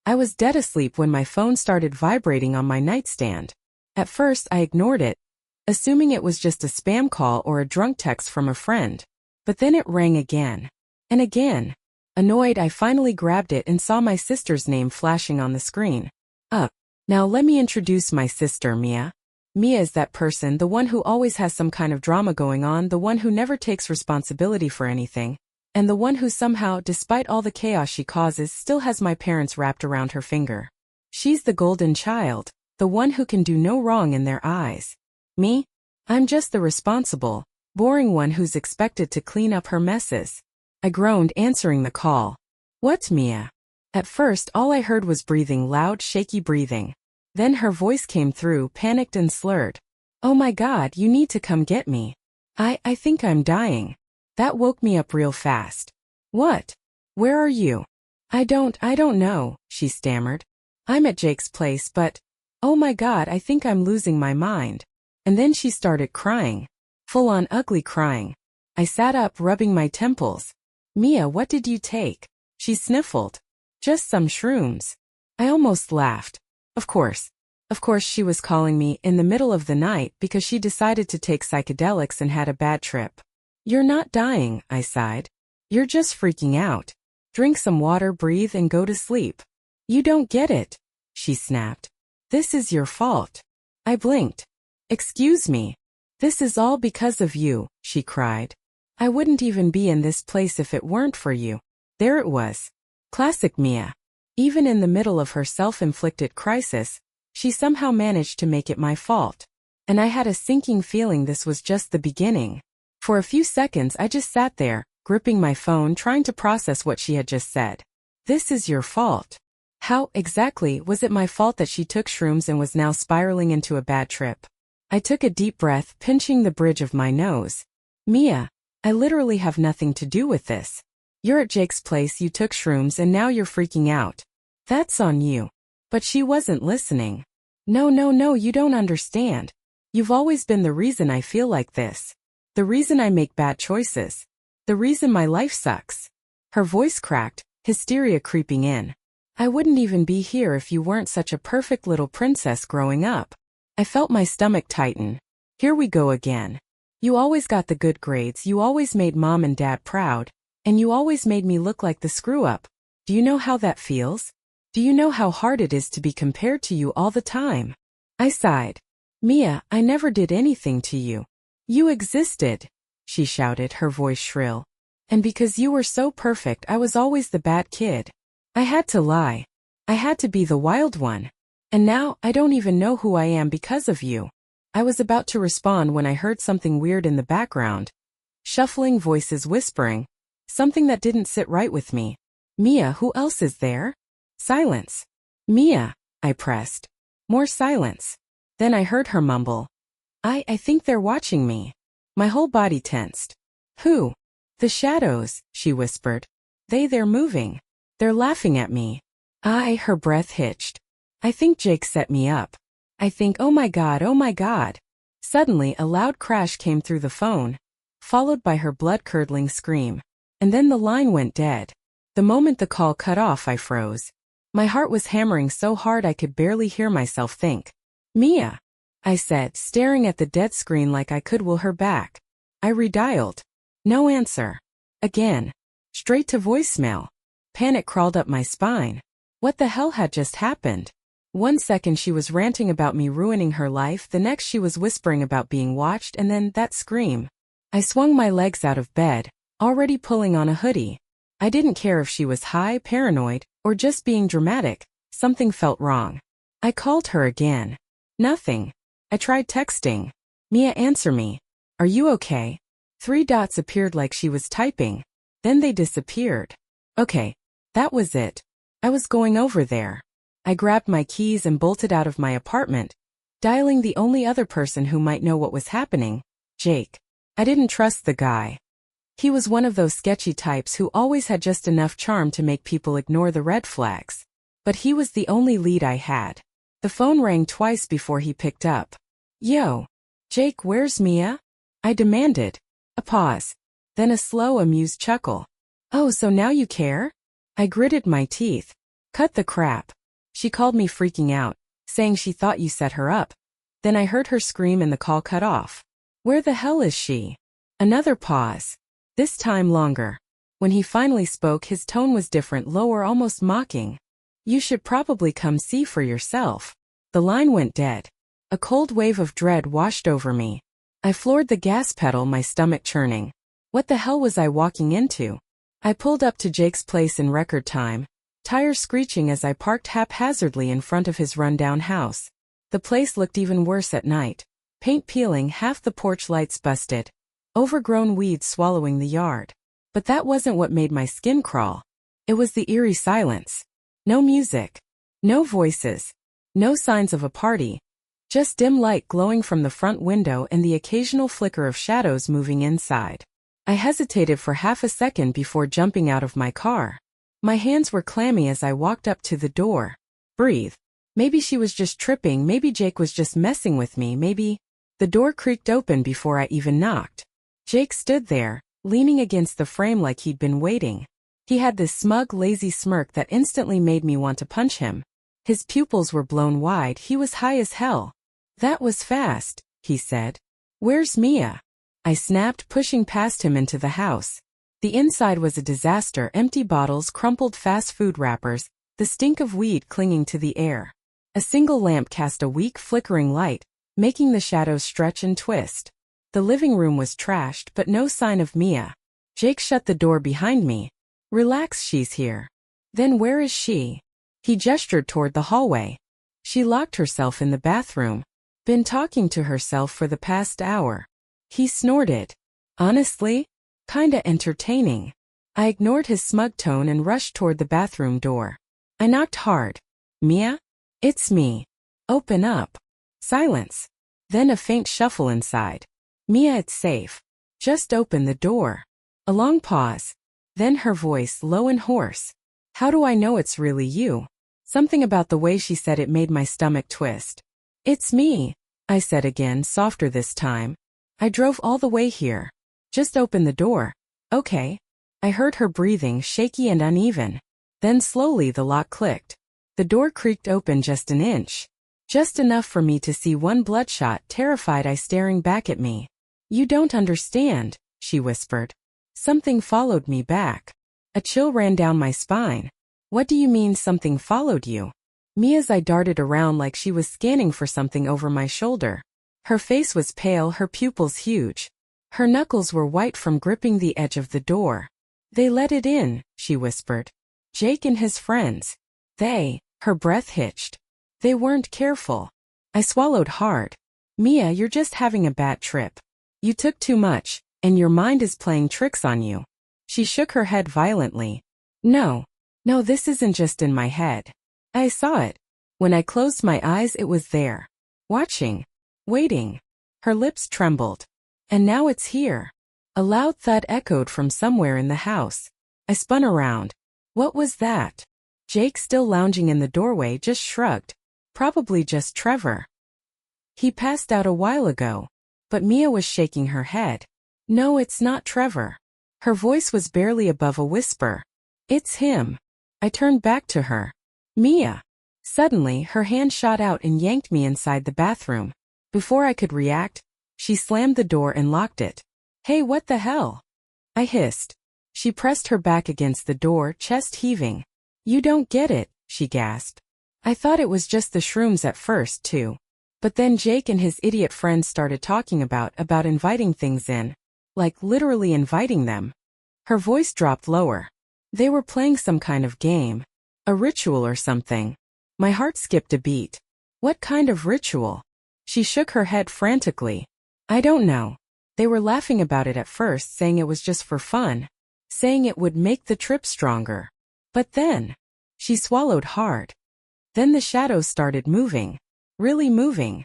I was dead asleep when my phone started vibrating on my nightstand. At first I ignored it, assuming it was just a spam call or a drunk text from a friend. But then it rang again. And again. Annoyed, I finally grabbed it and saw my sister's name flashing on the screen. Now let me introduce my sister, Mia. Mia is that person, the one who always has some kind of drama going on, the one who never takes responsibility for anything, and the one who somehow, despite all the chaos she causes, still has my parents wrapped around her finger. She's the golden child, the one who can do no wrong in their eyes. Me? I'm just the responsible, boring one who's expected to clean up her messes. I groaned, answering the call. What, Mia? At first all I heard was breathing, loud, shaky breathing. Then her voice came through, panicked and slurred. Oh my God, you need to come get me. I think I'm dying. That woke me up real fast. What? Where are you? I don't know, she stammered. I'm at Jake's place, but, oh my God, I think I'm losing my mind. And then she started crying. Full-on ugly crying. I sat up, rubbing my temples. Mia, what did you take? She sniffled. Just some shrooms. I almost laughed. Of course she was calling me in the middle of the night because she decided to take psychedelics and had a bad trip. You're not dying, I sighed. You're just freaking out. Drink some water, breathe, and go to sleep. You don't get it, she snapped. This is your fault. I blinked. Excuse me. This is all because of you, she cried. I wouldn't even be in this place if it weren't for you. There it was. Classic Mia. Even in the middle of her self-inflicted crisis, she somehow managed to make it my fault. And I had a sinking feeling this was just the beginning. For a few seconds I just sat there, gripping my phone, trying to process what she had just said. This is your fault. How, exactly, was it my fault that she took shrooms and was now spiraling into a bad trip? I took a deep breath, pinching the bridge of my nose. Mia, I literally have nothing to do with this. You're at Jake's place, you took shrooms, and now you're freaking out. That's on you. But she wasn't listening. No, you don't understand. You've always been the reason I feel like this. The reason I make bad choices. The reason my life sucks. Her voice cracked, hysteria creeping in. I wouldn't even be here if you weren't such a perfect little princess growing up. I felt my stomach tighten. Here we go again. You always got the good grades, you always made mom and dad proud, and you always made me look like the screw-up. Do you know how that feels? Do you know how hard it is to be compared to you all the time? I sighed. Mia, I never did anything to you. You existed, she shouted, her voice shrill. And because you were so perfect, I was always the bad kid. I had to lie. I had to be the wild one. And now, I don't even know who I am because of you. I was about to respond when I heard something weird in the background. Shuffling voices whispering. Something that didn't sit right with me. Mia, who else is there? Silence. Mia, I pressed. More silence. Then I heard her mumble. I think they're watching me. My whole body tensed. Who? The shadows, she whispered. They're moving. They're laughing at me. Her breath hitched. I think Jake set me up. I think, oh my God, oh my God. Suddenly a loud crash came through the phone, followed by her blood-curdling scream. And then the line went dead. The moment the call cut off, I froze. My heart was hammering so hard I could barely hear myself think. Mia, I said, staring at the dead screen like I could will her back. I redialed. No answer. Again. Straight to voicemail. Panic crawled up my spine. What the hell had just happened? 1 second she was ranting about me ruining her life, the next she was whispering about being watched, and then that scream. I swung my legs out of bed, already pulling on a hoodie. I didn't care if she was high, paranoid, or just being dramatic. Something felt wrong. I called her again. Nothing. I tried texting. Mia, answer me. Are you okay? 3 dots appeared like she was typing. Then they disappeared. Okay. That was it. I was going over there. I grabbed my keys and bolted out of my apartment, dialing the only other person who might know what was happening, Jake. I didn't trust the guy. He was one of those sketchy types who always had just enough charm to make people ignore the red flags. But he was the only lead I had. The phone rang twice before he picked up. Yo. Jake, where's Mia? I demanded. A pause. Then a slow, amused chuckle. Oh, so now you care? I gritted my teeth. Cut the crap. She called me freaking out, saying she thought you set her up. Then I heard her scream and the call cut off. Where the hell is she? Another pause. This time longer. When he finally spoke, his tone was different, lower, almost mocking. You should probably come see for yourself. The line went dead. A cold wave of dread washed over me. I floored the gas pedal, my stomach churning. What the hell was I walking into? I pulled up to Jake's place in record time, tires screeching as I parked haphazardly in front of his rundown house. The place looked even worse at night. Paint peeling, half the porch lights busted. Overgrown weeds swallowing the yard. But that wasn't what made my skin crawl. It was the eerie silence. No music. No voices. No signs of a party. Just dim light glowing from the front window and the occasional flicker of shadows moving inside. I hesitated for half a second before jumping out of my car. My hands were clammy as I walked up to the door. Breathe. Maybe she was just tripping, maybe Jake was just messing with me, maybe. The door creaked open before I even knocked. Jake stood there, leaning against the frame like he'd been waiting. He had this smug, lazy smirk that instantly made me want to punch him. His pupils were blown wide, he was high as hell. That was fast, he said. Where's Mia? I snapped, pushing past him into the house. The inside was a disaster, empty bottles, crumpled fast food wrappers, the stink of weed clinging to the air. A single lamp cast a weak, flickering light, making the shadows stretch and twist. The living room was trashed, but no sign of Mia. Jake shut the door behind me. Relax, she's here. Then where is she? He gestured toward the hallway. She locked herself in the bathroom. Been talking to herself for the past hour. He snorted. Honestly? Kinda entertaining. I ignored his smug tone and rushed toward the bathroom door. I knocked hard. Mia? It's me. Open up. Silence. Then a faint shuffle inside. Mia, it's safe. Just open the door. A long pause. Then her voice, low and hoarse. How do I know it's really you? Something about the way she said it made my stomach twist. It's me, I said again, softer this time. I drove all the way here. Just open the door. Okay. I heard her breathing, shaky and uneven. Then slowly the lock clicked. The door creaked open just an inch. Just enough for me to see one bloodshot, terrified eye staring back at me. You don't understand, she whispered. Something followed me back. A chill ran down my spine. What do you mean something followed you? Mia's eye darted around like she was scanning for something over my shoulder. Her face was pale, her pupils huge. Her knuckles were white from gripping the edge of the door. They let it in, she whispered. Jake and his friends. Her breath hitched. They weren't careful. I swallowed hard. Mia, you're just having a bad trip. You took too much, and your mind is playing tricks on you. She shook her head violently. No, this isn't just in my head. I saw it. When I closed my eyes, it was there. Watching. Waiting. Her lips trembled. And now it's here. A loud thud echoed from somewhere in the house. I spun around. What was that? Jake, still lounging in the doorway, just shrugged. Probably just Trevor. He passed out a while ago. But Mia was shaking her head. No, it's not Trevor. Her voice was barely above a whisper. It's him. I turned back to her. Mia. Suddenly, her hand shot out and yanked me inside the bathroom. Before I could react, she slammed the door and locked it. Hey, what the hell? I hissed. She pressed her back against the door, chest heaving. You don't get it, she gasped. I thought it was just the shrooms at first, too. But then Jake and his idiot friends started talking about inviting things in. Like literally inviting them. Her voice dropped lower. They were playing some kind of game. A ritual or something. My heart skipped a beat. What kind of ritual? She shook her head frantically. I don't know. They were laughing about it at first, saying it was just for fun. Saying it would make the trip stronger. But then, she swallowed hard. Then the shadows started moving. Really moving.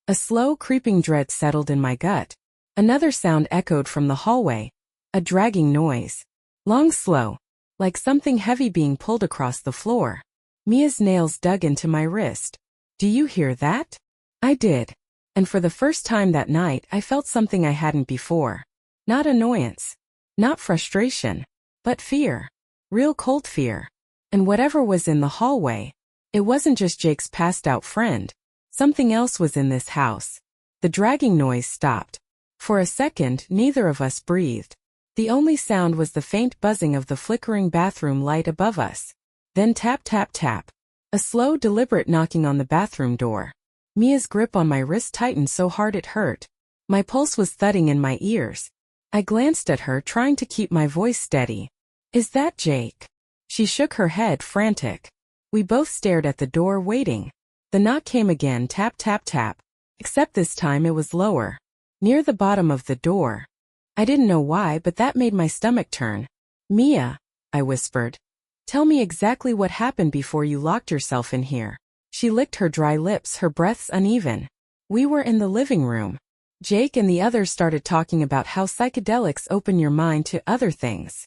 A slow, creeping dread settled in my gut. Another sound echoed from the hallway. A dragging noise. Long, slow. Like something heavy being pulled across the floor. Mia's nails dug into my wrist. Do you hear that? I did. And for the first time that night, I felt something I hadn't before. Not annoyance. Not frustration. But fear. Real cold fear. And whatever was in the hallway, it wasn't just Jake's passed-out friend. Something else was in this house. The dragging noise stopped. For a second, neither of us breathed. The only sound was the faint buzzing of the flickering bathroom light above us. Then tap tap tap. A slow, deliberate knocking on the bathroom door. Mia's grip on my wrist tightened so hard it hurt. My pulse was thudding in my ears. I glanced at her, trying to keep my voice steady. "Is that Jake?" She shook her head, frantic. We both stared at the door, waiting. The knock came again, tap tap tap. Except this time it was lower. Near the bottom of the door. I didn't know why, but that made my stomach turn. "Mia," I whispered. "Tell me exactly what happened before you locked yourself in here." She licked her dry lips, her breaths uneven. We were in the living room. Jake and the others started talking about how psychedelics open your mind to other things.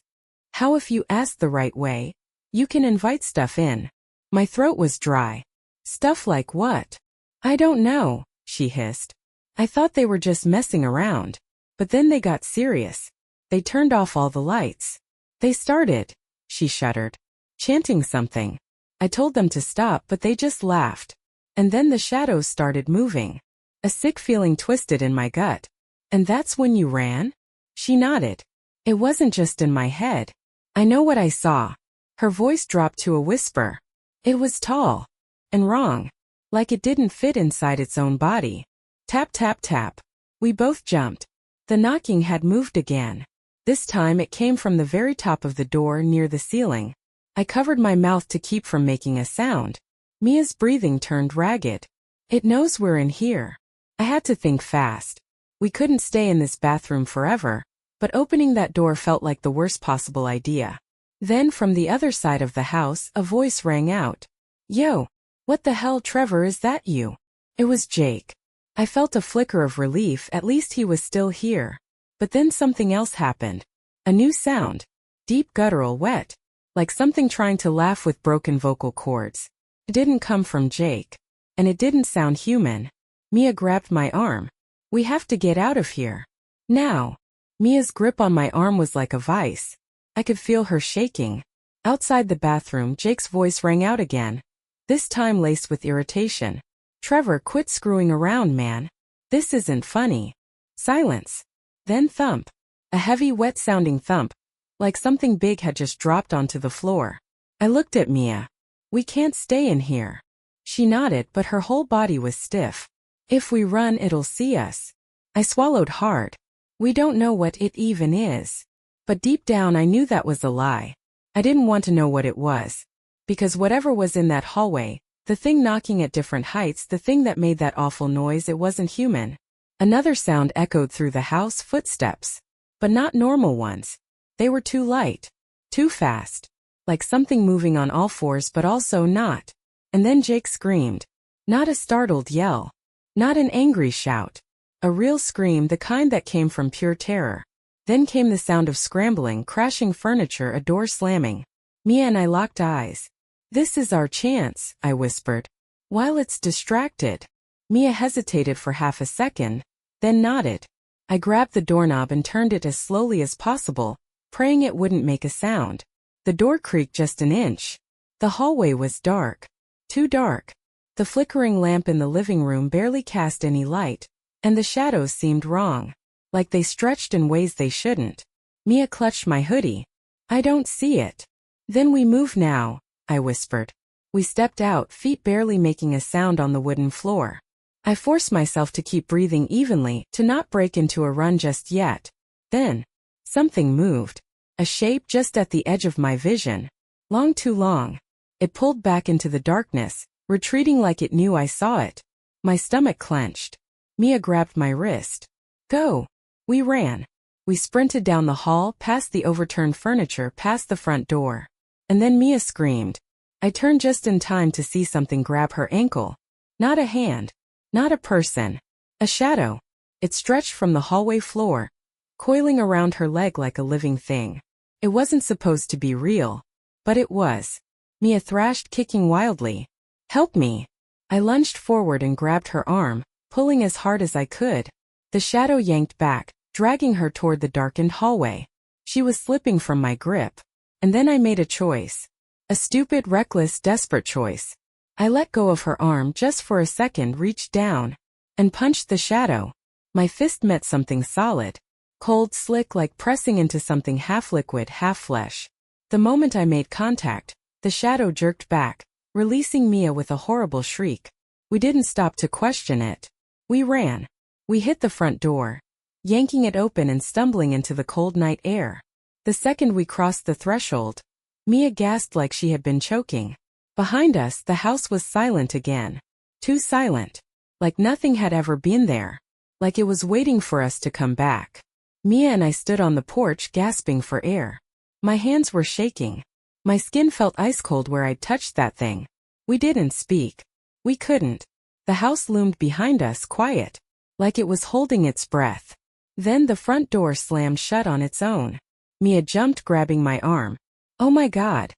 How if you ask the right way, you can invite stuff in. My throat was dry. "Stuff like what?" "I don't know," she hissed. "I thought they were just messing around. But then they got serious. They turned off all the lights. They started," she shuddered, "chanting something. I told them to stop, but they just laughed. And then the shadows started moving. A sick feeling twisted in my gut." "And that's when you ran?" She nodded. "It wasn't just in my head. I know what I saw." Her voice dropped to a whisper. "It was tall. And wrong. Like it didn't fit inside its own body." Tap tap tap. We both jumped. The knocking had moved again. This time it came from the very top of the door near the ceiling. I covered my mouth to keep from making a sound. Mia's breathing turned ragged. "It knows we're in here." I had to think fast. We couldn't stay in this bathroom forever, but opening that door felt like the worst possible idea. Then from the other side of the house, a voice rang out. "Yo, what the hell, Trevor, is that you?" It was Jake. I felt a flicker of relief, at least he was still here. But then something else happened. A new sound. Deep, guttural, wet. Like something trying to laugh with broken vocal cords. It didn't come from Jake. And it didn't sound human. Mia grabbed my arm. "We have to get out of here. Now." Mia's grip on my arm was like a vice. I could feel her shaking. Outside the bathroom, Jake's voice rang out again. This time laced with irritation. "Trevor, quit screwing around, man. This isn't funny." Silence. Then thump. A heavy, wet-sounding thump. Like something big had just dropped onto the floor. I looked at Mia. "We can't stay in here." She nodded, but her whole body was stiff. "If we run, it'll see us." I swallowed hard. We don't know what it even is. But deep down I knew that was a lie. I didn't want to know what it was. Because whatever was in that hallway, the thing knocking at different heights, the thing that made that awful noise, it wasn't human. Another sound echoed through the house, footsteps. But not normal ones. They were too light. Too fast. Like something moving on all fours, but also not. And then Jake screamed. Not a startled yell. Not an angry shout. A real scream, the kind that came from pure terror. Then came the sound of scrambling, crashing furniture, a door slamming. Mia and I locked eyes. "This is our chance," I whispered. "While it's distracted." Mia hesitated for half a second, then nodded. I grabbed the doorknob and turned it as slowly as possible, praying it wouldn't make a sound. The door creaked just an inch. The hallway was dark. Too dark. The flickering lamp in the living room barely cast any light, and the shadows seemed wrong. Like they stretched in ways they shouldn't. Mia clutched my hoodie. "I don't see it." "Then we move now," I whispered. We stepped out, feet barely making a sound on the wooden floor. I forced myself to keep breathing evenly, to not break into a run just yet. Then, something moved. A shape just at the edge of my vision. Long, too long. It pulled back into the darkness, retreating like it knew I saw it. My stomach clenched. Mia grabbed my wrist. "Go." We ran. We sprinted down the hall, past the overturned furniture, past the front door. And then Mia screamed. I turned just in time to see something grab her ankle. Not a hand. Not a person. A shadow. It stretched from the hallway floor, coiling around her leg like a living thing. It wasn't supposed to be real. But it was. Mia thrashed, kicking wildly. "Help me." I lunged forward and grabbed her arm, pulling as hard as I could. The shadow yanked back, dragging her toward the darkened hallway. She was slipping from my grip. And then I made a choice. A stupid, reckless, desperate choice. I let go of her arm just for a second, reached down, and punched the shadow. My fist met something solid. Cold, slick, like pressing into something half liquid, half flesh. The moment I made contact, the shadow jerked back, releasing Mia with a horrible shriek. We didn't stop to question it. We ran. We hit the front door, yanking it open and stumbling into the cold night air. The second we crossed the threshold, Mia gasped like she had been choking. Behind us, the house was silent again. Too silent. Like nothing had ever been there. Like it was waiting for us to come back. Mia and I stood on the porch gasping for air. My hands were shaking. My skin felt ice cold where I'd touched that thing. We didn't speak. We couldn't. The house loomed behind us, quiet, like it was holding its breath. Then the front door slammed shut on its own. Mia jumped, grabbing my arm. Oh my God.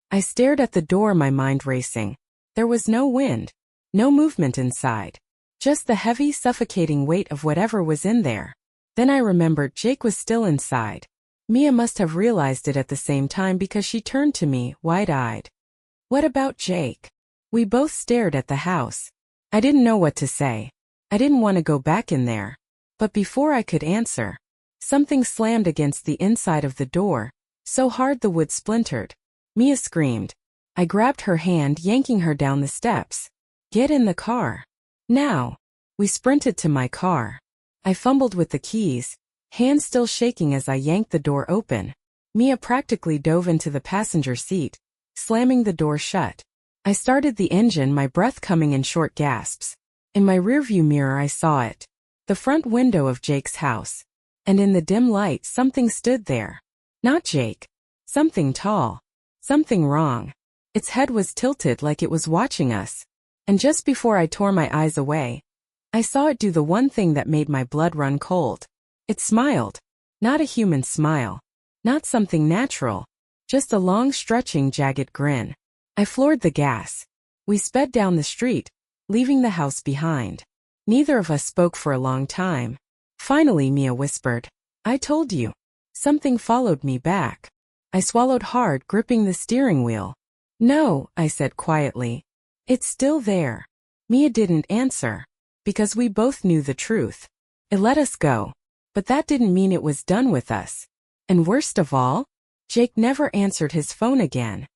I stared at the door, my mind racing. There was no wind. No movement inside. Just the heavy, suffocating weight of whatever was in there. Then I remembered Jake was still inside. Mia must have realized it at the same time because she turned to me, wide-eyed. What about Jake? We both stared at the house. I didn't know what to say. I didn't want to go back in there. But before I could answer, something slammed against the inside of the door, so hard the wood splintered. Mia screamed. I grabbed her hand, yanking her down the steps. Get in the car. Now. We sprinted to my car. I fumbled with the keys, hands still shaking as I yanked the door open. Mia practically dove into the passenger seat, slamming the door shut. I started the engine, my breath coming in short gasps. In my rearview mirror I saw it. The front window of Jake's house. And in the dim light something stood there. Not Jake. Something tall. Something wrong. Its head was tilted like it was watching us. And just before I tore my eyes away, I saw it do the one thing that made my blood run cold. It smiled. Not a human smile. Not something natural. Just a long, stretching, jagged grin. I floored the gas. We sped down the street, leaving the house behind. Neither of us spoke for a long time. Finally, Mia whispered, I told you. Something followed me back. I swallowed hard, gripping the steering wheel. No, I said quietly. It's still there. Mia didn't answer. Because we both knew the truth. It let us go. But that didn't mean it was done with us. And worst of all, Jake never answered his phone again.